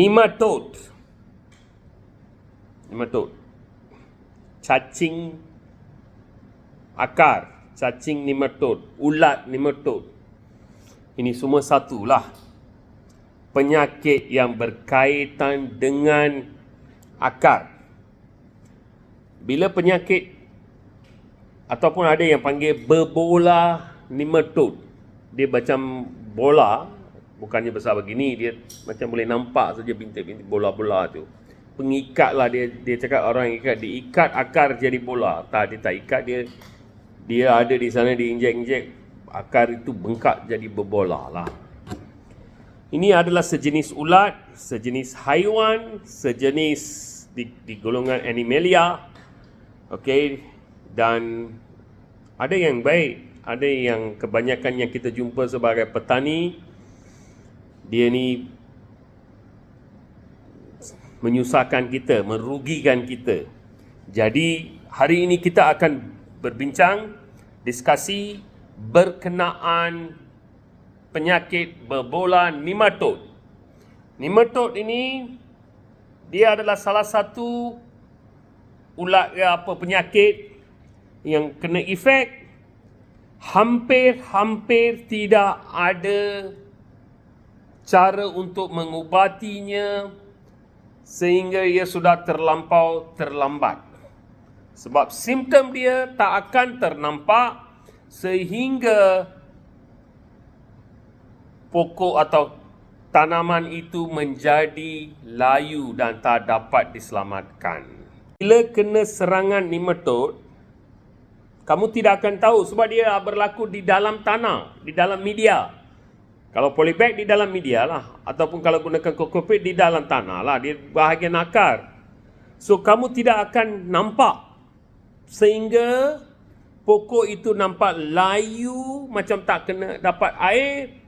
Nematode. Cacing akar, cacing nematode, ulat nematode. Ini semua satulah penyakit yang berkaitan dengan akar. Bila penyakit ataupun ada yang panggil berbola nematode, dia macam bola, bukannya besar begini, dia macam boleh nampak saja bintik-bintik bola-bola tu. Pengikat lah, dia cakap orang ikat, diikat akar jadi bola. Tak, dia tak ikat, dia ada di sana, diinjek-injek, akar itu bengkak jadi berbola lah. Ini adalah sejenis ulat, sejenis haiwan, sejenis di golongan Animalia. Okey, dan ada yang baik, ada yang kebanyakan yang kita jumpa sebagai petani, dia ni menyusahkan kita, merugikan kita. Jadi hari ini kita akan berbincang, diskusi berkenaan penyakit berbola nematode. Nematode ini dia adalah salah satu ulat penyakit yang kena efek. Hampir tidak ada cara untuk mengubatinya sehingga ia sudah terlampau terlambat. Sebab simptom dia tak akan ternampak sehingga pokok atau tanaman itu menjadi layu dan tak dapat diselamatkan. Bila kena serangan nematode, kamu tidak akan tahu sebab dia berlaku di dalam tanah, di dalam media. Kalau polybag di dalam media lah, ataupun kalau gunakan kokopit di dalam tanah lah, di bahagian akar. So kamu tidak akan nampak sehingga pokok itu nampak layu, macam tak kena dapat air.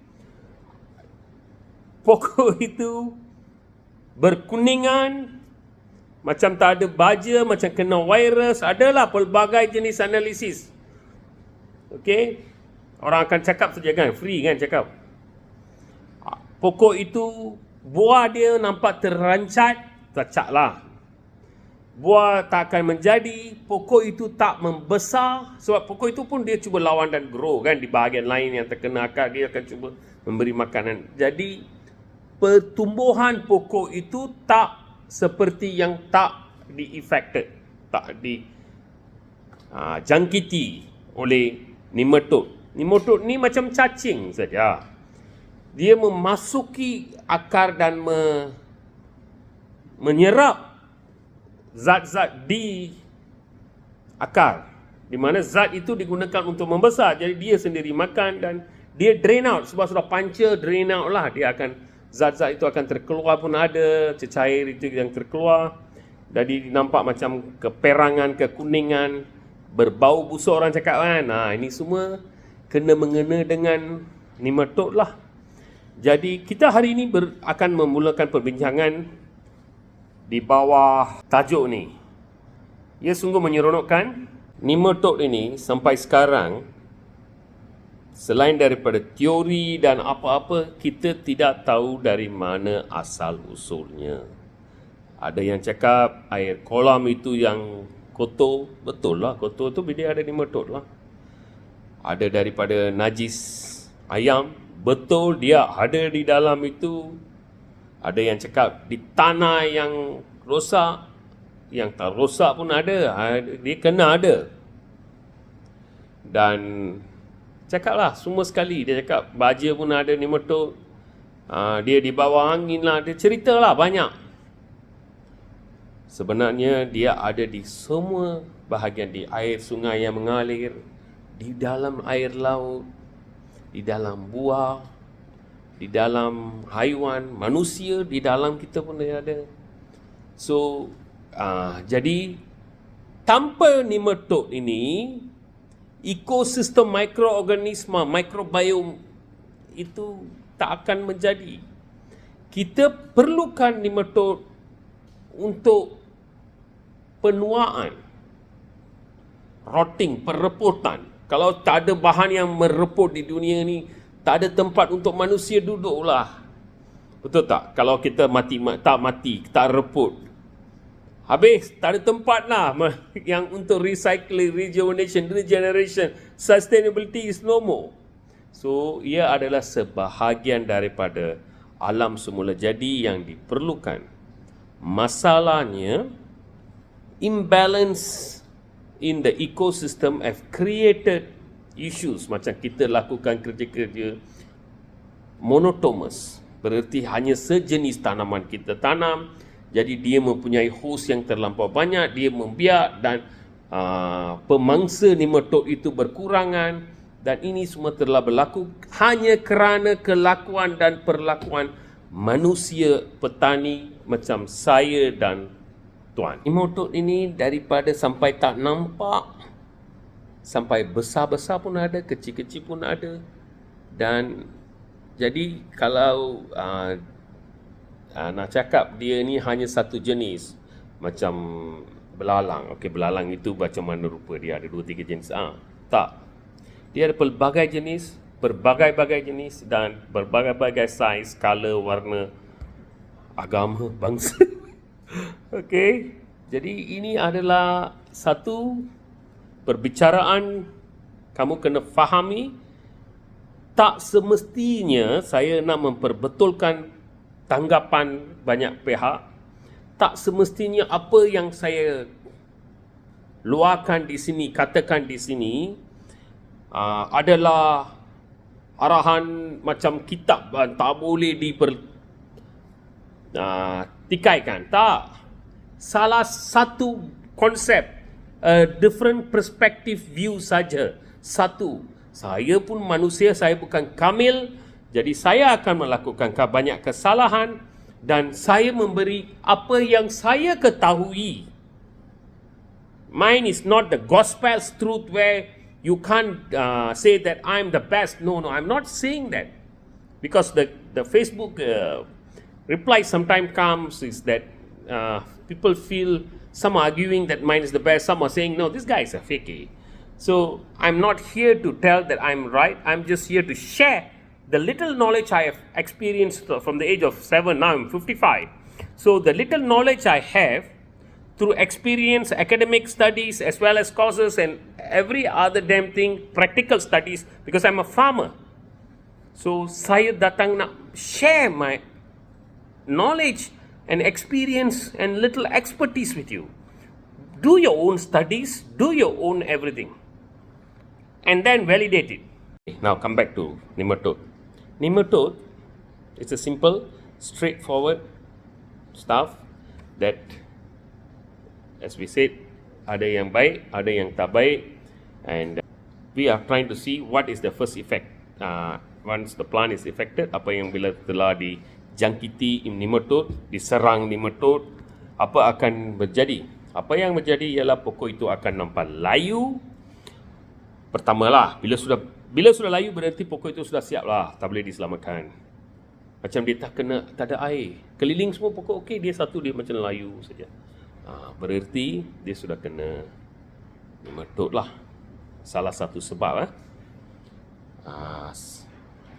Pokok itu berkuningan, macam tak ada baja, macam kena virus. Adalah pelbagai jenis analisis. Okey, orang akan cakap saja kan, free kan cakap. Pokok itu, buah dia nampak terrancat, cacaklah. Buah tak akan menjadi, pokok itu tak membesar. Sebab pokok itu pun dia cuba lawan dan grow kan. Di bahagian lain yang terkena akar, dia akan cuba memberi makanan. Jadi, pertumbuhan pokok itu tak seperti yang tak di-affected, tak dijangkiti oleh nematode. Nematode ni macam cacing saja. Dia memasuki akar dan menyerap zat-zat di akar, di mana zat itu digunakan untuk membesar. Jadi dia sendiri makan dan dia drain out. Sebab sudah panca, drain out lah. Dia akan, zat-zat itu akan terkeluar pun ada, cecair itu yang terkeluar. Jadi nampak macam keperangan, kekuningan, berbau busuk orang cakap kan. Ini semua mengena dengan nematode lah. Jadi kita hari ini akan memulakan perbincangan di bawah tajuk ni. Ia sungguh menyeronokkan. Nematode ini sampai sekarang, selain daripada teori dan apa-apa, kita tidak tahu dari mana asal usulnya. Ada yang cakap air kolam itu yang kotor. Betul lah, kotor tu bila ada nematode lah. Ada daripada najis ayam. Betul, dia ada di dalam itu. Ada yang cakap di tanah yang rosak, yang tak rosak pun ada. Dia kena ada. Dan cakaplah semua sekali. Dia cakap baja pun ada nematode. Dia di bawah angin lah. Dia ceritalah banyak. Sebenarnya dia ada di semua bahagian. Di air sungai yang mengalir, di dalam air laut, di dalam buah, di dalam haiwan, manusia, di dalam kita pun dia ada. So, jadi tanpa nematode ini, ekosistem mikroorganisma, mikrobiom itu tak akan menjadi. Kita perlukan nematode untuk penuaan, rotting, pereputan. Kalau tak ada bahan yang mereput di dunia ni, tak ada tempat untuk manusia duduklah. Betul tak? Kalau kita mati, tak reput. Habis, tak ada tempat lah yang untuk recycling, regeneration, sustainability is no more. So, ia adalah sebahagian daripada alam semula jadi yang diperlukan. Masalahnya, imbalance in the ecosystem have created issues. Macam kita lakukan kerja-kerja monotonous, bererti hanya sejenis tanaman kita tanam, jadi dia mempunyai host yang terlampau banyak, dia membiak dan pemangsa nematod itu berkurangan, dan ini semua telah berlaku hanya kerana kelakuan dan perlakuan manusia petani macam saya dan tuan. Nematod ini daripada sampai tak nampak sampai besar-besar pun ada, kecil-kecil pun ada. Dan jadi kalau nak cakap dia ni hanya satu jenis, macam belalang. Okey, belalang itu macam mana rupa dia, ada 2-3 jenis. Tak. Dia ada pelbagai jenis, berbagai-bagai jenis dan berbagai-bagai saiz, color, warna, agama, bangsa. Okey. Jadi ini adalah satu perbicaraan kamu kena fahami. Tak semestinya saya nak memperbetulkan tanggapan banyak pihak. Tak semestinya apa yang saya luahkan di sini, katakan di sini adalah arahan macam kitab, tak boleh tikaikan. Tak. Salah satu konsep, different perspective view saja. Satu. Saya pun manusia, saya bukan kamil. Jadi saya akan melakukan banyak kesalahan dan saya memberi apa yang saya ketahui. Mine is not the gospel's truth where you can't say that I'm the best. No, I'm not saying that. Because the Facebook reply sometimes comes is that people feel, some arguing that mine is the best, some are saying, no, this guy is a fakey. So I'm not here to tell that I'm right. I'm just here to share the little knowledge I have experienced from the age of 7. Now I'm 55. So the little knowledge I have through experience, academic studies, as well as courses and every other damn thing, practical studies, because I'm a farmer. So saya datang nak share my knowledge and experience and little expertise with you. Do your own studies, do your own everything, and then validate it. Now come back to nematode. Nematode, it's a simple, straightforward stuff that, as we said, ada yang baik, ada yang tak baik, and we are trying to see what is the first effect. Once the plant is affected, apa yang bila telah dijangkiti nematode, diserang nematode, apa akan berjadi? Apa yang berjadi ialah pokok itu akan nampak layu. Pertamalah, bila sudah layu berarti pokok itu sudah siap lah, tak boleh diselamatkan. Macam dia tak ada air, keliling semua pokok okey, dia satu dia macam layu saja. Berarti dia sudah kena nematode lah. Salah satu sebab.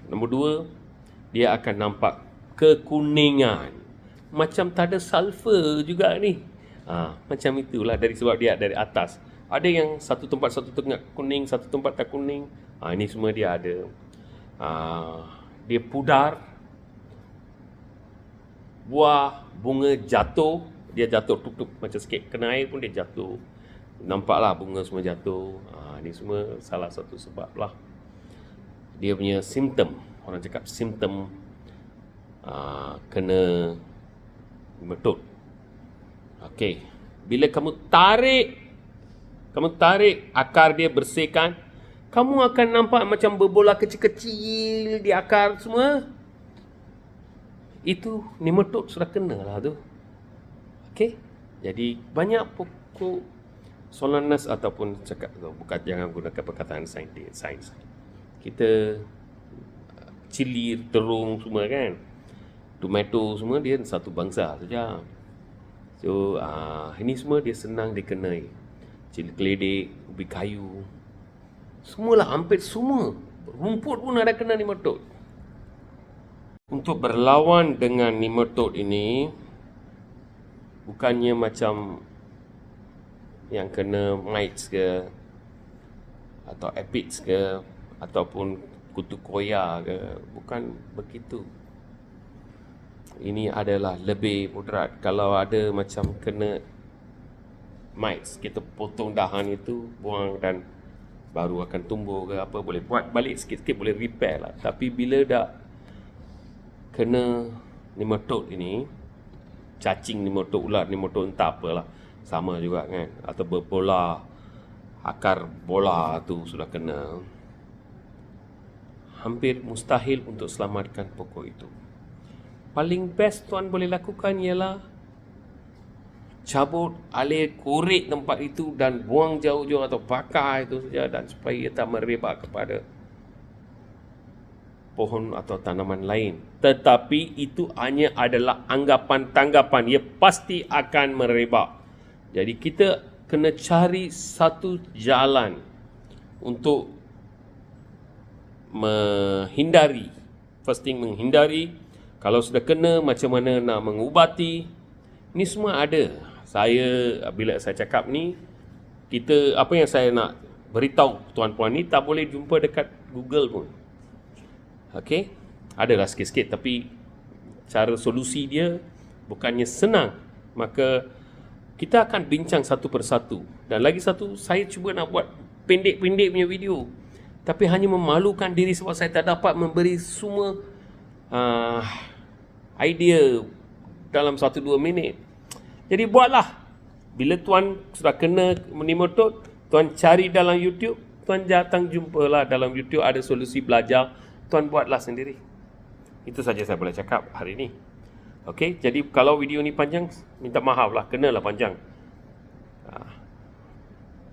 Nombor 2, dia akan nampak kekuningan. Macam tak ada sulfur juga ni. Macam itulah dari sebab dia dari atas. Ada yang satu tempat kuning, satu tempat tak kuning. Ini semua dia ada. Dia pudar. Buah, bunga jatuh. Dia jatuh tuk-tuk macam sikit kena air pun dia jatuh. Nampaklah bunga semua jatuh. Ini semua salah satu sebab lah. Dia punya simptom. Orang cakap simptom kena nematode. Okey. Bila kamu tarik akar dia, bersihkan, kamu akan nampak macam berbola kecil-kecil di akar semua. Itu nematode sudah kena lah tu. Okey. Jadi banyak pokok Solanus ataupun cakap bukan, jangan gunakan perkataan sains. Kita cili, terung semua kan. Tomato semua dia satu bangsa saja. So ini semua dia senang dikenai. Cili keledek, ubi kayu, semualah, hampir semua. Rumput pun ada kena nematode. untuk berlawan dengan nematode ini, bukannya macam yang kena mites ke, atau aphids ke, ataupun kutu koya ke, bukan begitu. Ini adalah lebih moderat. Kalau ada macam kena mites, kita potong dahan itu, buang dan baru akan tumbuh ke apa, boleh buat balik sikit-sikit, boleh repair lah. Tapi bila dah kena nematode ini, cacing nematode, ular nematode, entah apalah, sama juga kan, atau berbola, akar bola tu sudah kena, hampir mustahil untuk selamatkan pokok itu. Paling best tuan boleh lakukan ialah cabut, alih, korek tempat itu dan buang jauh-jauh atau bakar itu saja, dan supaya ia tak merebak kepada pohon atau tanaman lain. Tetapi itu hanya adalah anggapan-tanggapan, ia pasti akan merebak. Jadi kita kena cari satu jalan untuk menghindari. First thing, menghindari. Kalau sudah kena, macam mana nak mengubati. Ni semua ada. Saya, bila saya cakap ni, kita, apa yang saya nak beritahu tuan-puan ni, tak boleh jumpa dekat Google pun. Okey, adalah sikit-sikit, tapi cara solusi dia bukannya senang. Maka kita akan bincang satu persatu. Dan lagi satu, saya cuba nak buat pendek-pendek punya video, tapi hanya memalukan diri sebab saya tak dapat memberi semua idea dalam 1-2 minit. Jadi buatlah. Bila tuan sudah kena nematode, tuan cari dalam YouTube, tuan datang jumpalah dalam YouTube, ada solusi belajar, tuan buatlah sendiri. Itu saja saya boleh cakap hari ini. Okey, jadi kalau video ni panjang, minta maaf lah, kenalah panjang.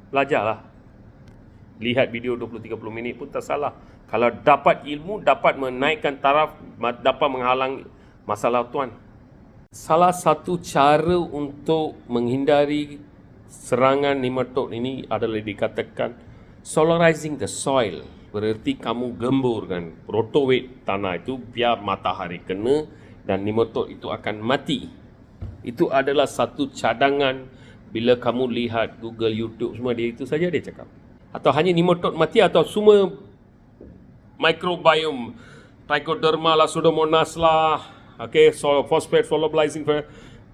Belajarlah. Lihat video 20-30 minit pun tak salah. Kalau dapat ilmu, dapat menaikkan taraf, dapat menghalang masalah tuan. Salah satu cara untuk menghindari serangan nematode ini adalah dikatakan solarizing the soil. Berarti kamu gemburkan, rotovate tanah itu biar matahari kena dan nematode itu akan mati. Itu adalah satu cadangan. Bila kamu lihat Google, YouTube semua, dia itu saja dia cakap. Atau hanya nematode mati atau semua microbiome, Trichoderma lah, Pseudomonas lah, okay, phosphate solubilizing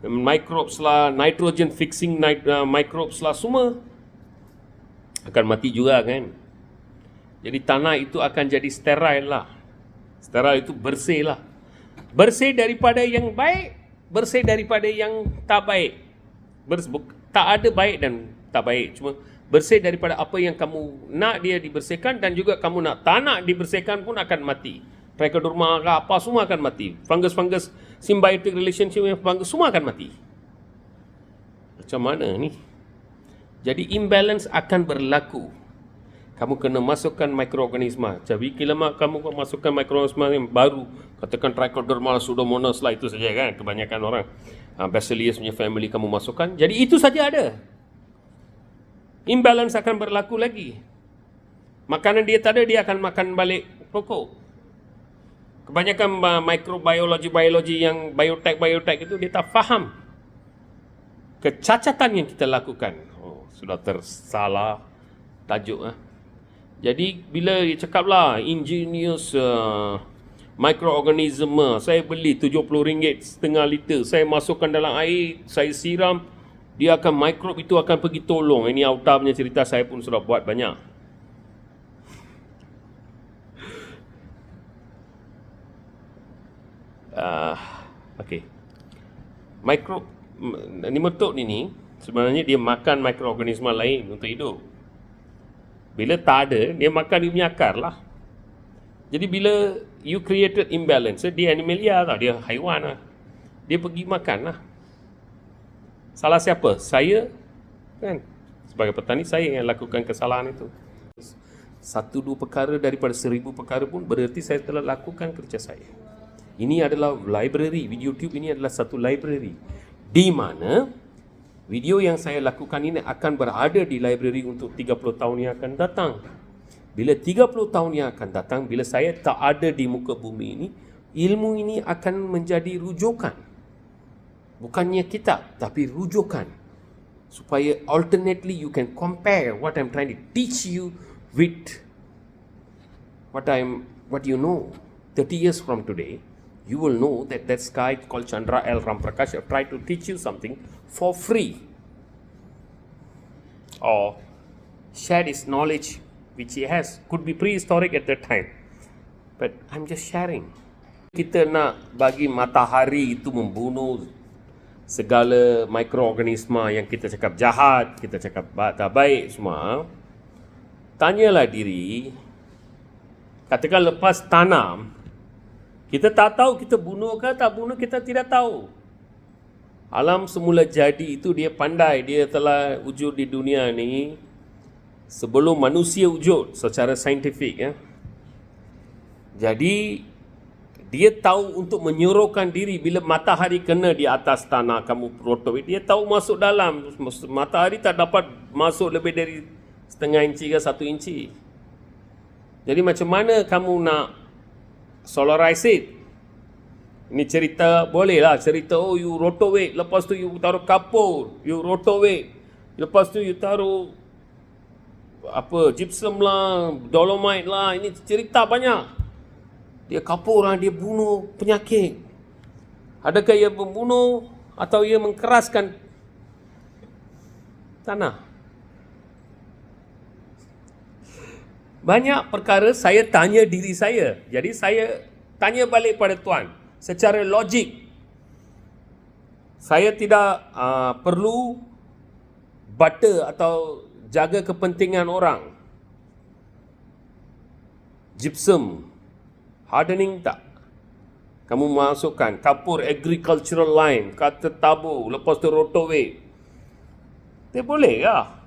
microbes lah, nitrogen fixing microbes lah, semua akan mati juga kan. Jadi tanah itu akan jadi sterile lah. Sterile itu bersih lah. Bersih daripada yang baik, bersih daripada yang tak baik. Tak ada baik dan tak baik. Cuma bersih daripada apa yang kamu nak dia dibersihkan, dan juga kamu tak nak dibersihkan pun akan mati. Trichoderma apa semua akan mati. Fungus-fungus symbiotic relationship dengan fungus semua akan mati. Macam mana ni? Jadi imbalance akan berlaku. Kamu kena masukkan mikroorganisma. Jadi bila kamu masukkan mikroorganisma yang baru, katakan Trichoderma, Pseudomonas lah, itu saja kan kebanyakan orang. Bacillus punya family kamu masukkan. Jadi itu saja ada. Imbalance akan berlaku lagi. Makanan dia tak ada, dia akan makan balik pokok. Kebanyakan biologi yang biotek itu dia tak faham kecacatan yang kita lakukan. Sudah tersalah tajuk. Jadi bila dia cakaplah ingenious microorganism, saya beli RM70 setengah liter, saya masukkan dalam air, saya siram, dia akan, mikrob itu akan pergi tolong. Ini Auta punya cerita, saya pun sudah buat banyak. Okey. Nematode ini sebenarnya dia makan mikroorganisma lain untuk hidup. Bila tak ada, dia makan dia punya akar lah. Jadi bila you created imbalance, dia animalia tau, dia haiwan lah. Dia pergi makan lah. Salah siapa? Saya kan? Sebagai petani, saya yang lakukan kesalahan itu. 1-2 perkara daripada 1000 perkara pun berarti saya telah lakukan kerja saya. Ini adalah library. Video YouTube ini adalah satu library, di mana video yang saya lakukan ini akan berada di library untuk 30 tahun yang akan datang. Bila 30 tahun yang akan datang, bila saya tak ada di muka bumi ini, ilmu ini akan menjadi rujukan. Bukannya kitab, tapi rujukan. Supaya alternately you can compare what I'm trying to teach you with what you know. 30 years from today, you will know that guy called Chandra L. Ramprakash have tried to teach you something for free. Or shared his knowledge which he has. Could be prehistoric at that time. But I'm just sharing. Kita nak bagi matahari itu membunuh segala mikroorganisma yang kita cakap jahat, kita cakap tak baik semua. Tanyalah diri, katakan lepas tanam, kita tak tahu kita bunuh ke tak bunuh, kita tidak tahu. Alam semula jadi itu dia pandai, dia telah wujud di dunia ni sebelum manusia wujud secara saintifik, ya. Jadi dia tahu untuk menyuruhkan diri bila matahari kena di atas tanah kamu rotok, dia tahu masuk dalam. Matahari tak dapat masuk lebih dari setengah inci ke 1 inci. Jadi macam mana kamu nak solarize it? Ini cerita, boleh lah cerita, oh you rotowate, lepas tu you taruh kapur, you rotowate, lepas tu you taruh gypsum lah, dolomite lah, ini cerita banyak. Dia kapur lah, dia bunuh penyakit. Adakah ia membunuh atau ia mengkeraskan tanah? Banyak perkara saya tanya diri saya. Jadi saya tanya balik pada Tuhan secara logik. Saya tidak perlu butter atau jaga kepentingan orang. Gypsum, hardening tak. Kamu masukkan kapur agricultural line, kata tabur, lepas tu rotowate. Dia boleh lah.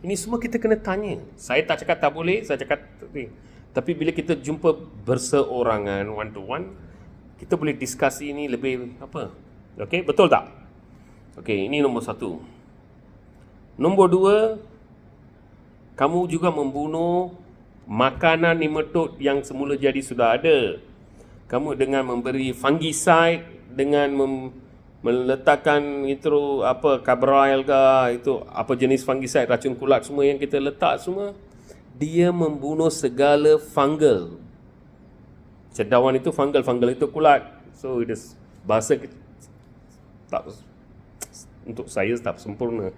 Ini semua kita kena tanya. Saya tak cakap tak boleh, saya cakap tapi bila kita jumpa berseorangan, one to one, kita boleh diskusi ini lebih apa. Okey, betul tak? Okey, ini nombor 1. Nombor 2, kamu juga membunuh makanan nematod yang semula jadi sudah ada. Kamu dengan memberi fungicide, dengan meletakkan itu Cabril ke, itu apa jenis fungicide, racun kulat semua yang kita letak semua, dia membunuh segala fungal. Cendawan itu fungal itu kulat. So it is bahasa tak, untuk saya tak sempurna.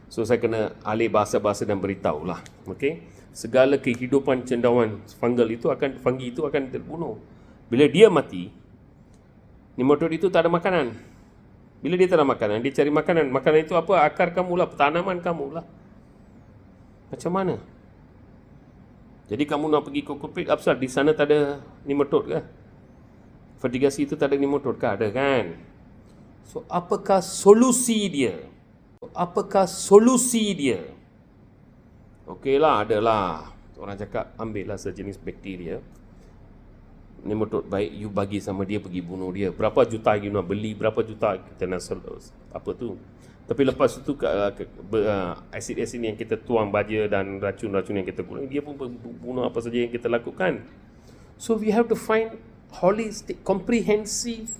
So saya kena alih bahasa-bahasa dan beritahu lah. Okey, segala kehidupan cendawan fungal itu fungi itu akan terbunuh. Bila dia mati, nematod itu tak ada makanan. Bila dia tak ada makanan, dia cari makanan. Makanan itu apa? Akar kamu lah, tanaman kamu lah. Macam mana? Jadi kamu nak pergi kokopit, apa di sana tak ada nematod ke? Fertigasi itu tak ada nematod ke? Ada kan? So apakah solusi dia? Okeylah, adalah. Orang cakap ambillah sejenis bakteria, nematod baik, you bagi sama dia, pergi bunuh dia. Berapa juta you nak beli, berapa juta kita nak apa tu. Tapi lepas itu asid-asid yang kita tuang baja dan racun-racun yang kita guna, dia pun bunuh apa saja yang kita lakukan. So we have to find holistic, comprehensive,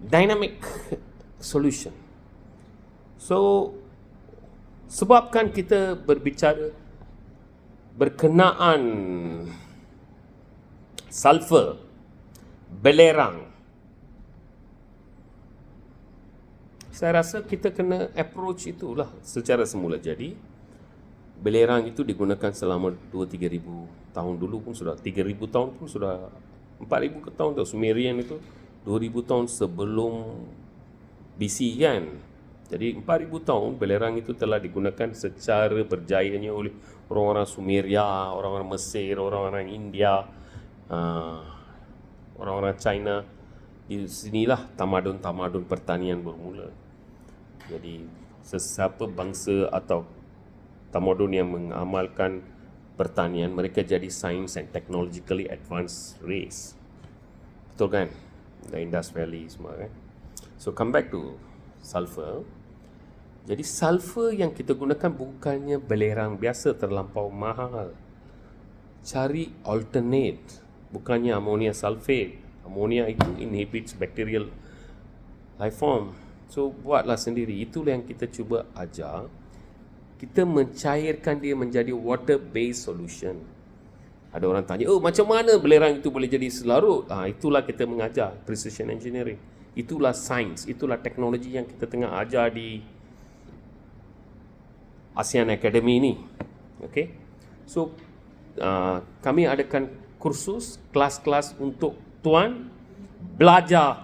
dynamic solution. So sebabkan kita berbicara berkenaan sulfur, belerang, saya rasa kita kena approach itulah secara semula. Jadi belerang itu digunakan selama 2-3 ribu tahun dulu pun sudah, 3,000 tahun pun sudah, 4,000 ke tahun tu. Sumerian itu 2,000 tahun sebelum BC kan. Jadi 4,000 tahun belerang itu telah digunakan secara berjayanya oleh orang-orang Sumeria, orang-orang Mesir, orang-orang India, orang-orang China. Di sinilah tamadun-tamadun pertanian bermula. Jadi sesiapa bangsa atau tamadun yang mengamalkan pertanian, mereka jadi science and technologically advanced race. Betul kan? The Indus Valley semua kan. So come back to sulfur. Jadi sulfur yang kita gunakan bukannya belerang biasa terlampau mahal. Cari alternate. bukannya ammonia sulfate. Ammonia itu inhibits bacterial life form. So buatlah sendiri. Itulah yang kita cuba ajar. Kita mencairkan dia menjadi water based solution. Ada orang tanya, oh macam mana belerang itu boleh jadi selarut? Itulah kita mengajar precision engineering. Itulah sains, itulah teknologi yang kita tengah ajar di ASEAN Academy ini. Okay? So kami adakan kursus, kelas-kelas untuk tuan belajar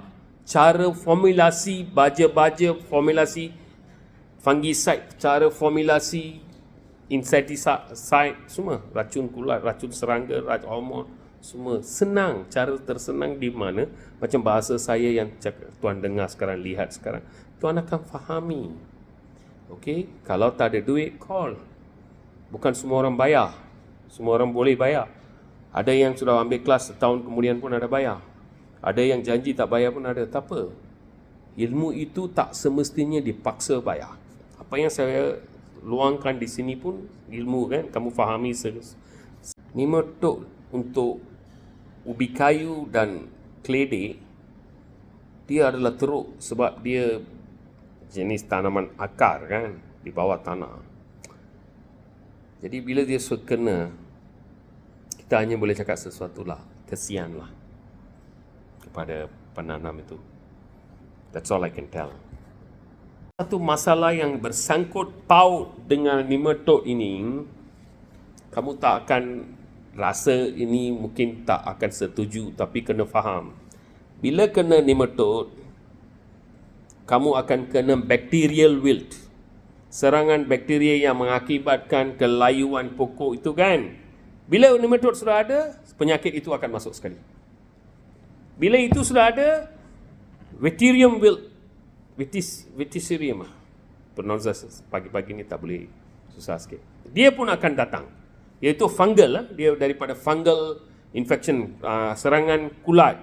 cara formulasi baja-baja, formulasi fungicide, cara formulasi insecticide, semua racun kulat, racun serangga, racun hormon, semua senang, cara tersenang di mana macam bahasa saya yang tuan dengar sekarang, lihat sekarang, tuan akan fahami. Okey, kalau tak ada duit, call. Bukan semua orang bayar, semua orang boleh bayar. Ada yang sudah ambil kelas setahun kemudian pun ada bayar. Ada yang janji tak bayar pun ada. Tak apa. Ilmu itu tak semestinya dipaksa bayar. Apa yang saya luangkan di sini pun ilmu kan. Kamu fahami. Nematode untuk ubi kayu dan keledek, dia adalah teruk sebab dia jenis tanaman akar kan, di bawah tanah. Jadi bila dia kena, kita hanya boleh cakap sesuatu lah, kesianlah kepada penanam itu. That's all I can tell. Satu masalah yang bersangkut paut dengan nematode ini, kamu tak akan rasa ini mungkin tak akan setuju, tapi kena faham. Bila kena nematode, kamu akan kena bacterial wilt. Serangan bakteria yang mengakibatkan kelayuan pokok itu kan. Bila nematode sudah ada, penyakit itu akan masuk sekali. Bila itu sudah ada, Veterium wilt, Veticerium, pronunciation pagi-pagi ni tak boleh, susah sikit. Dia pun akan datang. Iaitu fungal, dia daripada fungal infection, serangan kulat,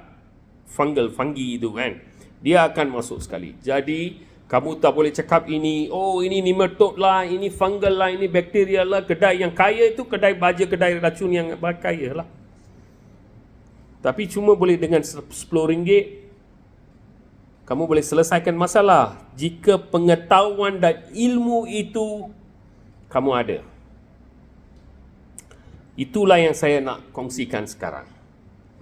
fungi itu kan. Dia akan masuk sekali. Jadi kamu tak boleh cakap ini, oh ini nematode lah, ini fungal lah, ini bakteria lah. Kedai yang kaya itu kedai baja, kedai racun yang kaya lah. Tapi cuma boleh dengan RM10 kamu boleh selesaikan masalah jika pengetahuan dan ilmu itu kamu ada. Itulah yang saya nak kongsikan sekarang.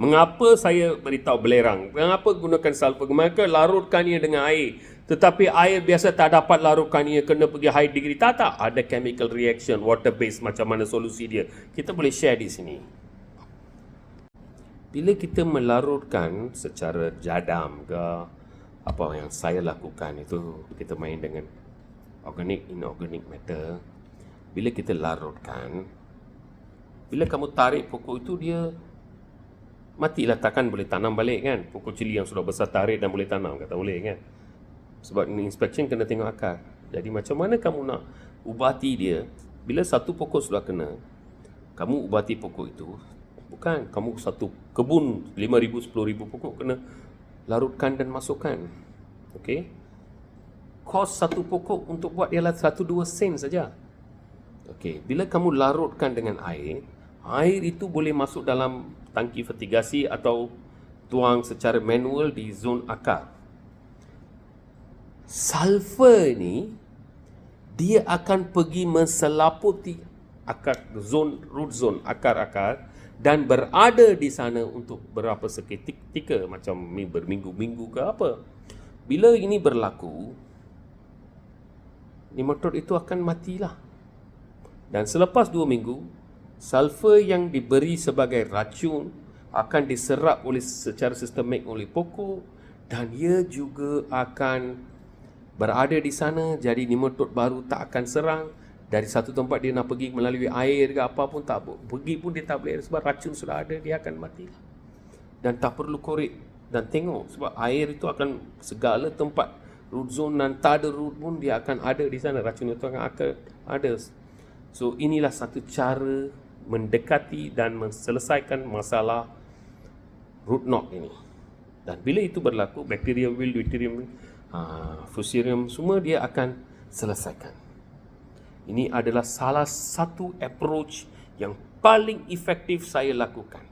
Mengapa saya beritahu belerang? Mengapa gunakan sulfur? Maka larutkan ia dengan air. Tetapi air biasa tak dapat larutkan ia, kena pergi high degree. Tak, ada chemical reaction, water based, macam mana solusi dia. Kita boleh share di sini. Bila kita melarutkan secara jadam ke, apa yang saya lakukan itu, kita main dengan organic, inorganic matter. Bila kita larutkan, bila kamu tarik pokok itu, dia matilah, takkan boleh tanam balik kan. Pokok cili yang sudah besar tarik dan boleh tanam, kata boleh kan. Sebab inspection kena tengok akar. Jadi macam mana kamu nak ubati dia? Bila satu pokok sudah kena, kamu ubati pokok itu. Bukan kamu satu kebun 5,000, 10,000 pokok kena larutkan dan masukkan. Okey. Kos satu pokok untuk buat ialah 1-2 sen saja. Okey, bila kamu larutkan dengan air, air itu boleh masuk dalam tangki fertigasi atau tuang secara manual di zon akar. Sulfur ni dia akan pergi menselaputi akar zone, root zone, akar-akar, dan berada di sana untuk berapa seketika, macam berminggu-minggu ke apa. Bila ini berlaku, nematode itu akan matilah. Dan selepas 2 minggu, sulfur yang diberi sebagai racun akan diserap oleh secara sistemik oleh pokok, dan ia juga akan berada di sana. Jadi nematode baru tak akan serang. Dari satu tempat dia nak pergi melalui air ke apa pun tak pergi pun dia tak boleh, sebab racun sudah ada, dia akan mati. Dan tak perlu korek dan tengok, sebab air itu akan segala tempat, root zone dan tak ada root pun dia akan ada di sana, racun itu akan ada. So inilah satu cara mendekati dan menyelesaikan masalah root knot ini. Dan bila itu berlaku, bakteria wilt, deuterium, fusarium, semua dia akan selesaikan. Ini adalah salah satu approach yang paling efektif saya lakukan.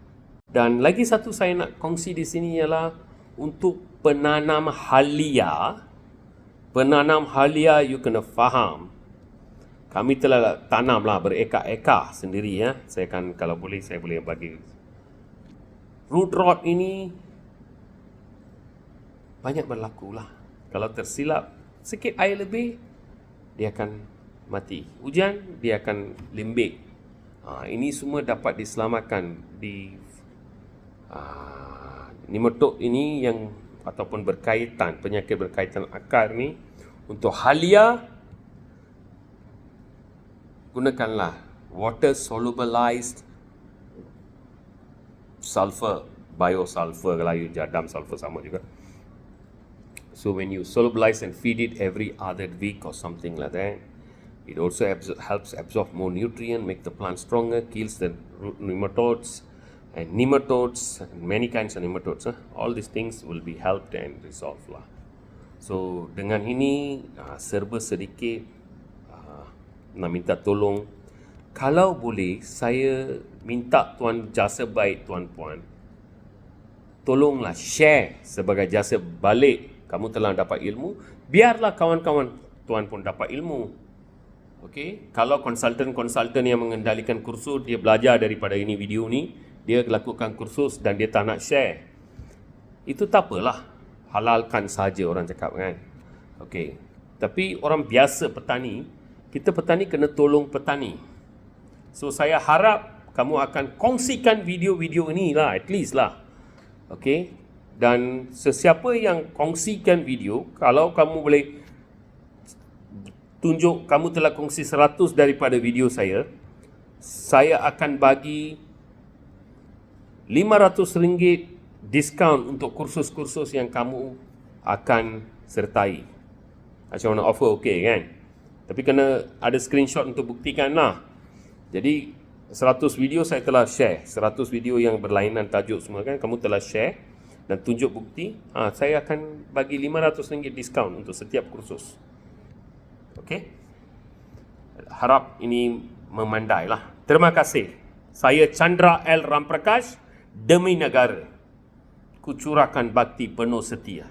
Dan lagi satu saya nak kongsi di sini ialah untuk penanam halia. Penanam halia you kena faham. Kami telah tanamlah berekar-ekar sendiri ya. Saya akan kalau boleh saya boleh bagi. Root rot ini banyak berlaku lah. Kalau tersilap sikit air lebih, dia akan mati. Hujan, dia akan lembik. Ini semua dapat diselamatkan di nematod ini yang ataupun berkaitan, penyakit berkaitan akar ni. Untuk halia, gunakanlah water solubilized sulfur, biosulfur kalau you jadam sulfur sama juga. So when you solubilize and feed it every other week or something like that, it also helps absorb more nutrient, make the plant stronger, kills the nematodes and many kinds of nematodes. All these things will be helped and resolved lah. So dengan ini serba sedikit nak minta tolong. Kalau boleh saya minta tuan jasa baik tuan-puan, tolonglah share sebagai jasa balik. Kamu telah dapat ilmu, biarlah kawan-kawan tuan pun dapat ilmu. Okey, kalau konsultan yang mengendalikan kursus dia belajar daripada ini video ni, dia lakukan kursus dan dia tak nak share, itu tak apalah, halalkan saja orang cakap kan. Okey, tapi orang biasa petani, kita petani kena tolong petani. So saya harap kamu akan kongsikan video-video ini lah, at least lah. Okey, dan sesiapa yang kongsikan video, kalau kamu boleh tunjuk kamu telah kongsi 100 daripada video saya akan bagi RM500 diskaun untuk kursus-kursus yang kamu akan sertai. Macam mana offer okey kan? Tapi kena ada screenshot untuk buktikan lah. Jadi 100 video saya telah share, 100 video yang berlainan tajuk semua kan, kamu telah share dan tunjuk bukti, saya akan bagi RM500 diskaun untuk setiap kursus. Okey? Harap ini memandai lah. Terima kasih. Saya Chandra L. Ramprakash, demi negara, kucurahkan bakti penuh setia.